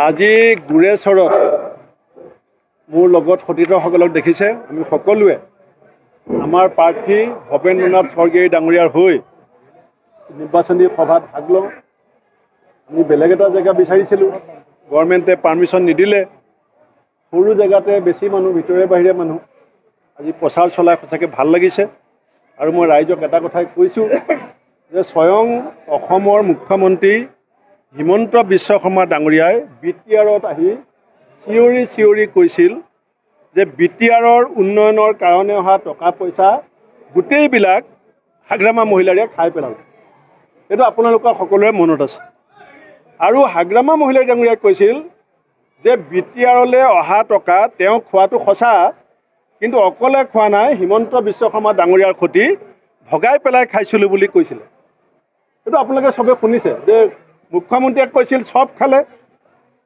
আজি গুৰেশ্বৰত মোৰ লগত সতীৰ্থসকলক দেখিছে। আমি সকলোৱে আমাৰ প্ৰাৰ্থী ভৱেন্দ্ৰনাথ স্বৰ্গীয়াৰী ডাঙৰীয়াৰ হৈ নিৰ্বাচনী সভাত ভাগ লওঁ। আমি বেলেগ এটা জেগা বিচাৰিছিলোঁ, গভৰ্ণমেণ্টে পাৰ্মিশ্যন নিদিলে। সৰু জেগাতে বেছি মানুহ, ভিতৰে বাহিৰে মানুহ। আজি প্ৰচাৰ চলাই সঁচাকৈ ভাল লাগিছে। আৰু মই ৰাইজক এটা কথাই কৈছোঁ যে স্বয়ং অসমৰ মুখ্যমন্ত্ৰী হিমন্ত বিশ্ব শৰ্মা ডাঙৰীয়াই BTRত আহি চিঞৰি চিঞৰি কৈছিল যে BTRৰ উন্নয়নৰ কাৰণে অহা টকা পইচা গোটেইবিলাক হাগ্ৰামা মহিলাৰে খাই পেলালে। এইটো আপোনালোকৰ সকলোৰে মনত আছে। আৰু হাগ্ৰামা মহিলাই ডাঙৰীয়াই কৈছিল যে BTRলৈ অহা টকা তেওঁ খোৱাটো সঁচা, কিন্তু অকলে খোৱা নাই, হিমন্ত বিশ্ব শৰ্মা ডাঙৰীয়াৰ সৈতে ভগাই পেলাই খাইছিলোঁ বুলি কৈছিলে। এইটো আপোনালোকে চবে শুনিছে যে মুখ্যমন্ত্ৰীয়ে কৈছিল চব খালে,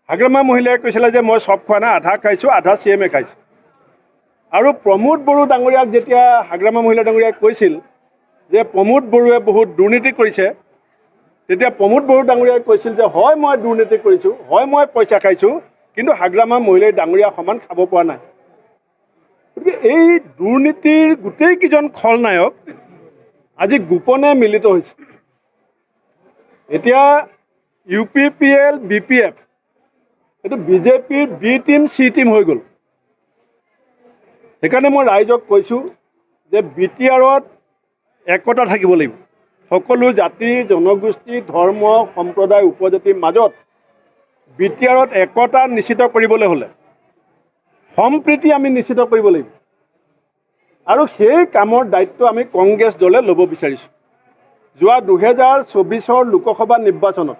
হাগ্ৰামা মহিলাই কৈছিলে যে মই চব খোৱা নাই, আধা খাইছোঁ, আধা CMে খাইছোঁ। আৰু প্ৰমোদ বড়ো ডাঙৰীয়াক যেতিয়া হাগ্ৰামা মহিলা ডাঙৰীয়াই কৈছিল যে প্ৰমোদ বড়োৱে বহুত দুৰ্নীতি কৰিছে, তেতিয়া প্ৰমোদ বড়ো ডাঙৰীয়াই কৈছিল যে হয় মই দুৰ্নীতি কৰিছোঁ, হয় মই পইচা খাইছোঁ, কিন্তু হাগ্ৰামা মহিলাই ডাঙৰীয়া সমান খাব পৰা নাই। গতিকে এই দুৰ্নীতিৰ গোটেইকেইজন খলনায়ক আজি গোপনে মিলিত হৈছে। এতিয়া UPPL BPF এইটো BJPৰ B টিম C টিম হৈ গ'ল। সেইকাৰণে মই ৰাইজক কৈছোঁ যে BTRত একতা থাকিব লাগিব। সকলো জাতি জনগোষ্ঠী ধৰ্ম সম্প্ৰদায় উপজাতিৰ মাজত BTRত একতা নিশ্চিত কৰিবলৈ হ'লে সম্প্ৰীতি আমি নিশ্চিত কৰিব লাগিব। আৰু সেই কামৰ দায়িত্ব আমি কংগ্ৰেছ দলে ল'ব বিচাৰিছোঁ। যোৱা 2024 লোকসভা নিৰ্বাচনত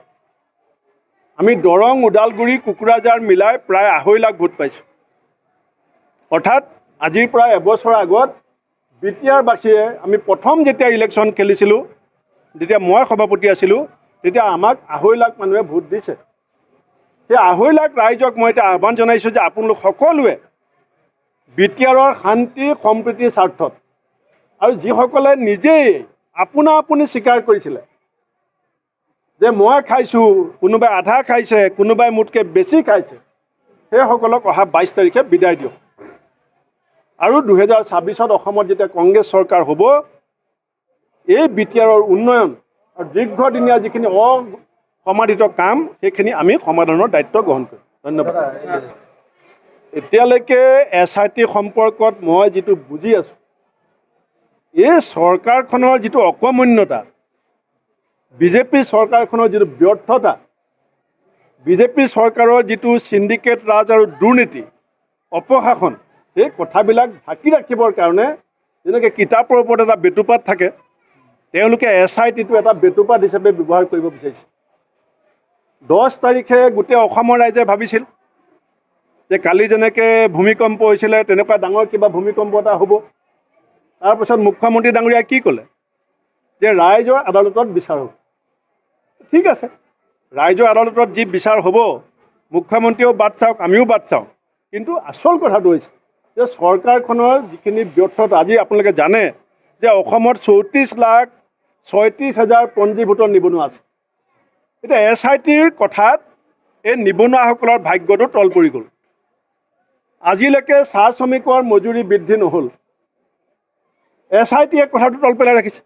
আমি দৰং ওদালগুৰি কোকৰাঝাৰ মিলাই প্ৰায় 2.5 লাখ ভোট পাইছোঁ। অৰ্থাৎ আজিৰ পৰা এবছৰ আগত BTRবাসীয়ে আমি প্ৰথম যেতিয়া ইলেকশ্যন খেলিছিলোঁ, যেতিয়া মই সভাপতি আছিলোঁ, তেতিয়া আমাক 2.5 লাখ মানুহে ভোট দিছে। সেই 2.5 লাখ ৰাইজক মই এতিয়া আহ্বান জনাইছোঁ যে আপোনালোক সকলোৱে BTRৰ শান্তি সম্প্ৰীতিৰ স্বাৰ্থত, আৰু যিসকলে নিজেই আপুনি স্বীকাৰ কৰিছিলে যে মই খাইছোঁ, কোনোবাই আধা খাইছে, কোনোবাই মোতকৈ বেছি খাইছে, সেইসকলক অহা 22 তাৰিখে বিদায় দিয়ক। আৰু 2026ত অসমত যেতিয়া কংগ্ৰেছ চৰকাৰ হ'ব, এই BTRৰ উন্নয়ন আৰু দীৰ্ঘদিনীয়া যিখিনি অসমাধিত কাম, সেইখিনি আমি সমাধানৰ দায়িত্ব গ্ৰহণ কৰিম। ধন্যবাদ। এতিয়ালৈকে SIT সম্পৰ্কত মই যিটো বুজি আছোঁ, এই চৰকাৰখনৰ যিটো অকৰ্মণ্যতা, BJP চৰকাৰখনৰ যিটো ব্যৰ্থতা, BJP চৰকাৰৰ যিটো চিণ্ডিকেট ৰাজ আৰু দুৰ্নীতি অপশাসন, সেই কথাবিলাক ঢাকি ৰাখিবৰ কাৰণে যেনেকৈ কিতাপৰ ওপৰত এটা বেটুপাত থাকে, তেওঁলোকে SITটো এটা বেটুপাত হিচাপে ব্যৱহাৰ কৰিব বিচাৰিছে। 10 তাৰিখে গোটেই অসমৰ ৰাইজে ভাবিছিল যে কালি যেনেকৈ ভূমিকম্প হৈছিলে তেনেকুৱা ডাঙৰ কিবা ভূমিকম্প এটা হ'ব। তাৰপিছত মুখ্যমন্ত্ৰী ডাঙৰীয়াই কি ক'লে যে ৰাইজৰ আদালতত বিচাৰ হ'ব। ঠিক আছে, ৰাইজৰ আদালতত যি বিচাৰ হ'ব, মুখ্যমন্ত্ৰীয়েও বাট চাওক, আমিও বাট চাওঁ, কিন্তু আচল কথাটো হৈছে যে চৰকাৰখনৰ যিখিনি ব্যৰ্থতা, আজি আপোনালোকে জানে যে অসমত 34,36,000 পঞ্জীভূত নিবনুৱা আছে। এতিয়া SITৰ কথাত এই নিবনুৱাসকলৰ ভাগ্যটো তল পৰি গ'ল। আজিলৈকে চাহ শ্ৰমিকৰ মজুৰি বৃদ্ধি নহ'ল। SITয়ে কথাটো তল পেলাই ৰাখিছে।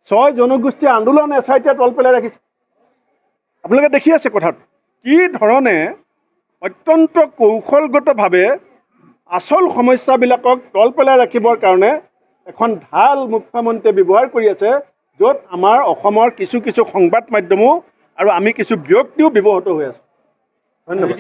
6 জনগোষ্ঠীয় আন্দোলন SITয়ে তল পেলাই ৰাখিছে। আপোনালোকে দেখি আছে কথাটো কি ধৰণে অত্যন্ত কৌশলগতভাৱে আচল সমস্যাবিলাকক তল পেলাই ৰাখিবৰ কাৰণে এখন ঢাল মুখ্যমন্ত্ৰীয়ে ব্যৱহাৰ কৰি আছে, য'ত আমাৰ অসমৰ কিছু সংবাদ মাধ্যমো আৰু আমি কিছু ব্যক্তিও ব্যৱহৃত হৈ আছোঁ। ধন্যবাদ।